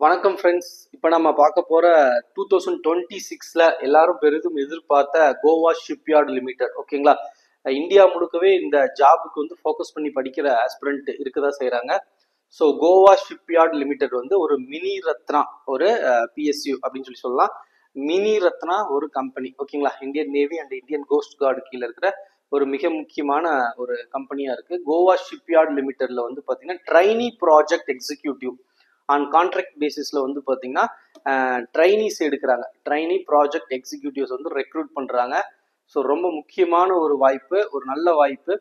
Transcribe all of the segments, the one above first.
வணக்கம் ஃப்ரெண்ட்ஸ். இப்போ நம்ம பார்க்க போகிற 2026 எல்லாரும் பெரிதும் எதிர்பார்த்த கோவா ஷிப்யார்ட் லிமிடெட். ஓகேங்களா, இந்தியா முழுக்கவே இந்த ஜாபுக்கு வந்து ஃபோக்கஸ் பண்ணி படிக்கிற ஆஸ்பிரண்ட் இருக்கதான் செய்கிறாங்க. ஸோ கோவா ஷிப்யார்ட் லிமிடெட் வந்து ஒரு மினி ரத்னா, ஒரு பிஎஸ்யூ அப்படின்னு சொல்லலாம். மினி ரத்னா ஒரு கம்பெனி. ஓகேங்களா, Indian navy and Indian cost card கீழே இருக்கிற ஒரு மிக முக்கியமான ஒரு கம்பெனியாக இருக்குது. கோவா ஷிப்யார்ட் லிமிடெட்ல வந்து பார்த்தீங்கன்னா trainee project executive on contract பேசிஸில் வந்து பார்த்தீங்கன்னா ட்ரைனிஸ் எடுக்கிறாங்க. ட்ரைனி ப்ராஜெக்ட் எக்ஸிக்யூட்டிவ்ஸ் வந்து ரெக்ரூட் பண்ணுறாங்க. ஸோ ரொம்ப முக்கியமான ஒரு வாய்ப்பு, ஒரு நல்ல வாய்ப்பு.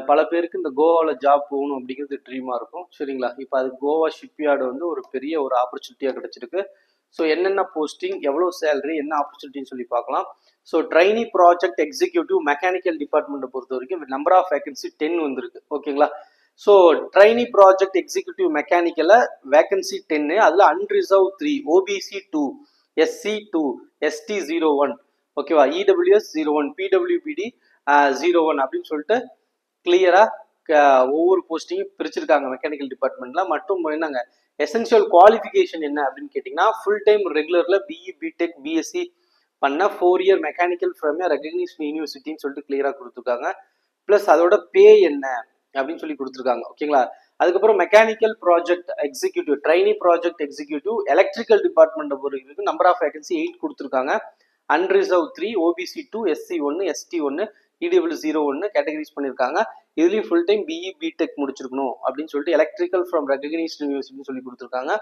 பல பேருக்கு இந்த கோவாவில் ஜாப் போகணும் அப்படிங்கிறது ட்ரீமாக இருக்கும். சரிங்களா, இப்போ அது கோவா ஷிப்யார்டு வந்து ஒரு பெரிய ஒரு ஆப்பர்ச்சுனிட்டியாக கிடச்சிருக்கு. ஸோ என்னென்ன போஸ்டிங், எவ்வளோ சேலரி, என்ன ஆப்பர்ச்சுனிட்டின்னு சொல்லி பார்க்கலாம். So trainee project executive mechanical டிபார்ட்மெண்ட்டை பொறுத்த வரைக்கும் நம்பர் ஆஃப் வேகன்சி 10 வந்திருக்கு. ஓகேங்களா, ஸோ ட்ரைனி ப்ராஜெக்ட் எக்ஸிக்யூட்டிவ் மெக்கானிக்கல வேகன்சி 10, அதில் அன்ரிசர்வ் 3, ஓபிசி 2, எஸ்சி 2, எஸ்டி 01, ஓகேவா, இடபிள்யூஎஸ் 01, பிடபிள்யூபிடி 01 அப்படின்னு சொல்லிட்டு கிளியரா ஒவ்வொரு போஸ்டிங்கும் பிரிச்சிருக்காங்க மெக்கானிக்கல் டிபார்ட்மெண்ட்ல. மட்டும் என்னங்க எசென்ஷியல் குவாலிஃபிகேஷன் என்ன அப்படின்னு கேட்டிங்கன்னா, ஃபுல் டைம் ரெகுலர்ல பிஇ பிடெக் பிஎஸ்சி பண்ண 4 இயர் மெக்கானிக்கல் ஃப்ரம் ரெகக்னைஸ்ட் யூனிவர்சிட்டின்னு சொல்லிட்டு கிளியரா கொடுத்துருக்காங்க. ப்ளஸ் அதோட பே என்ன அப்படின்னு சொல்லி கொடுத்துருக்காங்க. ஓகேங்களா, அதுக்கப்புறம் mechanical project executive, trainee project executive electrical department பொறுத்து நம்பர் ஆஃப் வேகன்சி 8 கொடுத்துருக்காங்க. Unreserved 3, OBC 2, SC 1, ST 1, இடபிள்யூ 01 categories பண்ணியிருக்காங்க. இதுலேயும் ஃபுல் டைம் பிஇ பிடெக் முடிச்சிருக்கணும் அப்படின்னு சொல்லிட்டு எலக்ட்ரிக்கல் ஃப்ரம் ரெகக்னைஸ்ட் யூனிவர்சிட்டின்னு சொல்லி கொடுத்துருக்காங்க.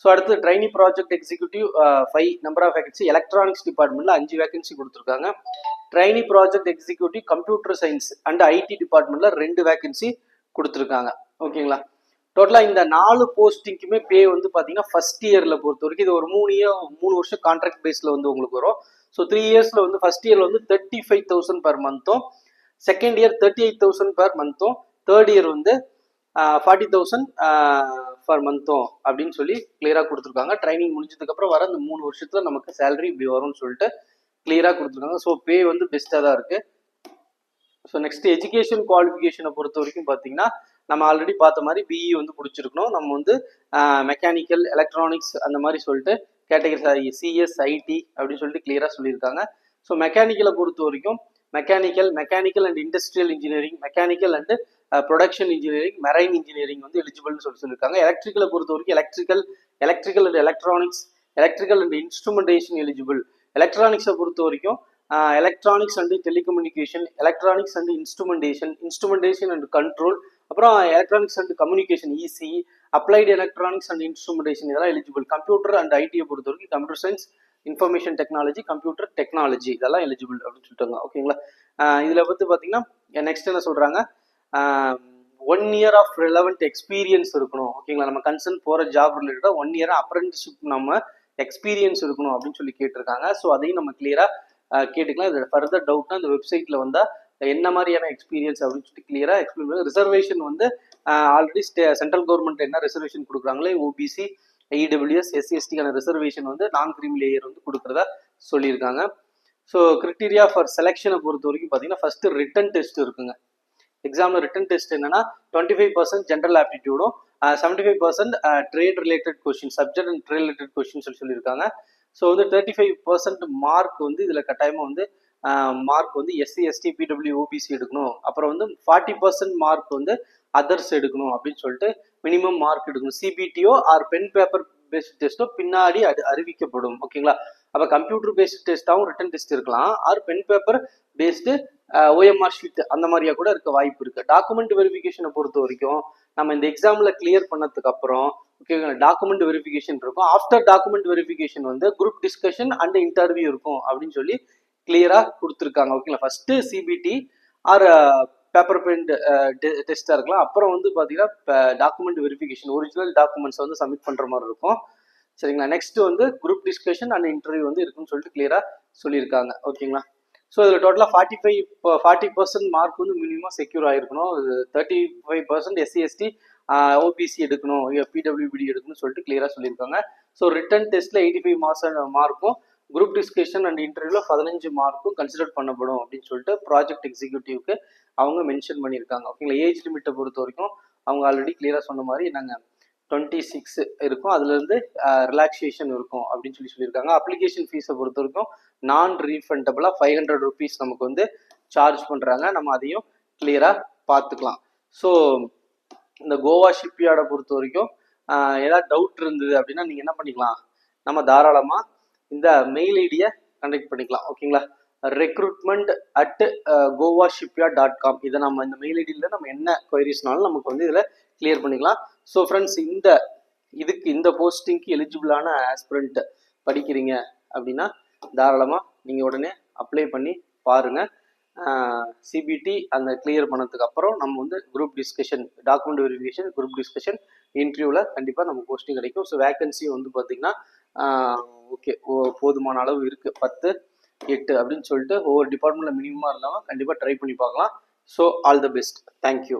ஸோ அடுத்து trainee project executive 5 number of vacancy electronics டிபார்ட்மெண்ட்ல 5 வேகன்சி கொடுத்துருக்காங்க. Trainee project executive computer science and IT டிபார்ட்மெண்ட்ல 2 வேகன்சி கொடுத்துருக்காங்க. ஓகேங்களா, டோட்டலா இந்த 4 போஸ்டிங்க்குமே பே வந்து பாத்தீங்கன்னா ஃபர்ஸ்ட் இயர்ல பொறுத்த வரைக்கும் இது ஒரு 3 வருஷம் கான்ட்ராக்ட் பேஸ்ல வந்து உங்களுக்கு வரும். ஸோ 3 இயர்ஸ்ல வந்து ஃபர்ஸ்ட் இயர்ல வந்து 35,000 பெர் மந்த்தும், செகண்ட் இயர் 38,000 பெர் மந்த்தும், தேர்ட் இயர் வந்து 40,000 பர் மந்த்தும் அப்படின்னு சொல்லி கிளியரா கொடுத்துருக்காங்க. ட்ரைனிங் முடிஞ்சதுக்கு அப்புறம் வர இந்த 3 வருஷத்துல நமக்கு சேலரி இப்படி வரும்னு சொல்லிட்டு கிளியரா கொடுத்துருக்காங்க. ஸோ பே வந்து பெஸ்டா தான் இருக்கு. ஸோ நெக்ஸ்ட் எஜுகேஷன் குவாலிஃபிகேஷனை பொறுத்த வரைக்கும் பார்த்தீங்கன்னா, நம்ம ஆல்ரெடி பார்த்த மாதிரி பிஇ வந்து பிடிச்சிருக்கணும். நம்ம வந்து மெக்கானிக்கல் எலக்ட்ரானிக்ஸ் அந்த மாதிரி சொல்லிட்டு கேட்டகரி சிஎஸ் ஐடி அப்படின்னு சொல்லிட்டு கிளியரா சொல்லியிருக்காங்க. ஸோ மெக்கானிக்கலை பொறுத்த வரைக்கும் mechanical and industrial engineering, mechanical and production engineering, marine engineering வந்து எலிஜிபிள்னு சொல்லியிருக்காங்க. எலக்ட்ரிக்கலை பொறுத்த வரைக்கும் electrical and electronics, electrical and instrumentation eligible. எலக்ட்ரானிக்ஸை பொறுத்த வரைக்கும் electronics and telecommunication, electronics and instrumentation and control, அப்புறம் electronics and communication EC, applied electronics and instrumentation இதெல்லாம் எலிஜிபிள். கம்ப்யூட்டர் அண்ட் ஐடியை பொறுத்த வரைக்கும் computer science, information technology, computer technology இதெல்லாம் eligible அப்படின்னு சொல்லிட்டாங்க. ஓகேங்களா, இதில் பற்றி பார்த்தீங்கன்னா நெக்ஸ்ட் என்ன சொல்கிறாங்க, 1 இயர் ஆஃப் ரெலவெண்ட் எக்ஸ்பீரியன்ஸ் இருக்கணும். ஓகேங்களா, நம்ம கன்சர்ன் போகிற ஜாப் ரிலேட்டடாக 1 இயர் அப்ரெண்டிஸ்ஷிப் நம்ம எக்ஸ்பீரியன்ஸ் இருக்கணும் அப்படின்னு சொல்லி கேட்டிருக்காங்க. ஸோ அதையும் நம்ம கிளியரா கேட்டுக்கலாம். இது ஃபர்தர் டவுட்னா இந்த வெப்சைட்ல வந்தா என்ன மாதிரியான எக்ஸ்பீரியன்ஸ் அப்படின்னு சொல்லி கிளியரா எக்ஸ்பிளைன் பண்ணுங்க. ரிசர்வேஷன் வந்து ஆல்ரெடி சென்ட்ரல் கவர்மெண்ட் என்ன ரிசர்வேஷன் கொடுக்குறாங்களே, ஓபிசி இடபிள்யூஎஸ் எஸ்சி எஸ்டிக்கான ரிசர்வேஷன் வந்து நான் கிரீமி லேயர் வந்து கொடுக்குறதா சொல்லியிருக்காங்க. ஸோ கிரிட்டீரியா ஃபார் செலெக்ஷனை பொறுத்த வரைக்கும் பார்த்தீங்கன்னா ஃபர்ஸ்ட் ரிட்டன் டெஸ்ட் இருக்குங்க. எக்ஸாம்ல ரிட்டன் டெஸ்ட் என்னன்னா 25% ஜென்ரல் ஆப்டிடியூடும் 75% trade related question, subject and trade related question சொல்லியிருக்காங்க. ஸோ வந்து 35% மார்க் வந்து இதில் கட்டாயமாக வந்து மார்க் வந்து எஸ்சி எஸ்டி பிடபிள்யூ ஓபிசி எடுக்கணும். அப்புறம் வந்து 40% மார்க் வந்து அதர்ஸ் எடுக்கணும் அப்படின்னு சொல்லிட்டு மினிமம் மார்க் எடுக்கணும். சிபிடிஓ ஆர் பென் பேப்பர் பேஸ்ட் டெஸ்ட்டோ பின்னாடி அறிவிக்கப்படும். ஓகேங்களா, அப்போ கம்ப்யூட்டர் பேஸ்ட் டெஸ்ட்டாகவும் ரிட்டன் டெஸ்ட் இருக்கலாம், or pen paper based OMR sheet அந்த மாதிரியா கூட இருக்க வாய்ப்பு இருக்கு. டாக்குமெண்ட் வெரிஃபிகேஷனை பொறுத்த வரைக்கும் நம்ம இந்த எக்ஸாம்ல கிளியர் பண்ணதுக்கு அப்புறம் ஓகேங்களா டாக்குமெண்ட் வெரிஃபிகேஷன் இருக்கும். ஆஃப்டர் டாக்குமெண்ட் வெரிஃபிகேஷன் வந்து குரூப் டிஸ்கஷன் அண்ட் இன்டர்வியூ இருக்கும் அப்படின்னு சொல்லி கிளியரா கொடுத்துருக்காங்க. ஓகேங்களா, first CBT or paper print டெஸ்டா இருக்கலாம். அப்புறம் வந்து பாத்தீங்கன்னா டாக்குமெண்ட் வெரிஃபிகேஷன், ஒரிஜினல் டாக்குமெண்ட்ஸ் வந்து சப்மிட் பண்ற மாதிரி இருக்கும். சரிங்களா, நெக்ஸ்ட் வந்து குரூப் டிஸ்கஷன் அண்ட் இன்டர்வியூ வந்து இருக்குன்னு சொல்லிட்டு கிளியரா சொல்லியிருக்காங்க. ஓகேங்களா, ஸோ இதில் டோட்டலாக 40% மார்க் வந்து மினிமம் செக்யூர் ஆகிருக்கணும். 35% எஸ்சி எஸ்டி ஓபிசி எடுக்கணும், பிடபிள்யூபிடி எடுக்கணும்னு சொல்லிட்டு கிளியராக சொல்லியிருக்காங்க. ஸோ ரிட்டன் டெஸ்ட்டில் 85% மார்க்கும், குரூப் டிஸ்கஷன் அண்ட் இன்டர்வியூவில் 15 மார்க்கும் கன்சிடர் பண்ணப்படும் அப்படின்னு சொல்லிட்டு ப்ராஜெக்ட் எக்ஸிக்யூட்டிவ்க்கு அவங்க மென்ஷன் பண்ணியிருக்காங்க. ஓகேங்களா, ஏஜ் லிமிட்டை பொறுத்த வரைக்கும் அவங்க ஆல்ரெடி கிளியராக சொன்ன மாதிரி நாங்கள் 26 இருக்கும். அதுலேருந்து ரிலாக்ஸேஷன் இருக்கும் அப்படின்னு சொல்லியிருக்காங்க. அப்ளிகேஷன் ஃபீஸை பொறுத்த வரைக்கும் நான் ரீஃபண்டபுளாக 500 ருபீஸ் நமக்கு வந்து சார்ஜ் பண்ணுறாங்க. நம்ம அதையும் கிளியராக பார்த்துக்கலாம். ஸோ இந்த கோவா ஷிப்யார்டை பொறுத்த வரைக்கும் ஏதாவது டவுட் இருந்தது அப்படின்னா நீங்கள் என்ன பண்ணிக்கலாம், நம்ம தாராளமாக இந்த மெயில் ஐடியை கண்டக்ட் பண்ணிக்கலாம். ஓகேங்களா, recruitment@goashipyard.com. இதை நம்ம இந்த மெயில் ஐடியில் நம்ம என்ன குவைரிஸ்னாலும் நமக்கு வந்து இதில் கிளியர் பண்ணிக்கலாம். ஸோ ஃப்ரெண்ட்ஸ், இந்த போஸ்டிங்க்கு எலிஜிபிளான ஆஸ்பிரண்ட் படிக்கிறீங்க அப்படின்னா தாராளமாக நீங்கள் உடனே அப்ளை பண்ணி பாருங்கள். சிபிடி அந்த கிளியர் பண்ணதுக்கு அப்புறம் நம்ம வந்து group discussion, document verification, group discussion, இன்டர்வியூவில் கண்டிப்பாக நம்ம போஸ்டிங் கிடைக்கும். ஸோ வேகன்சி வந்து பார்த்திங்கன்னா ஓகே போதுமான அளவு இருக்குது, 10, 8 அப்படின்னு சொல்லிட்டு ஒவ்வொரு டிபார்ட்மெண்ட்டில் மினிமமாக இருந்தாலும் கண்டிப்பாக ட்ரை பண்ணி பார்க்கலாம். So all the best. Thank you.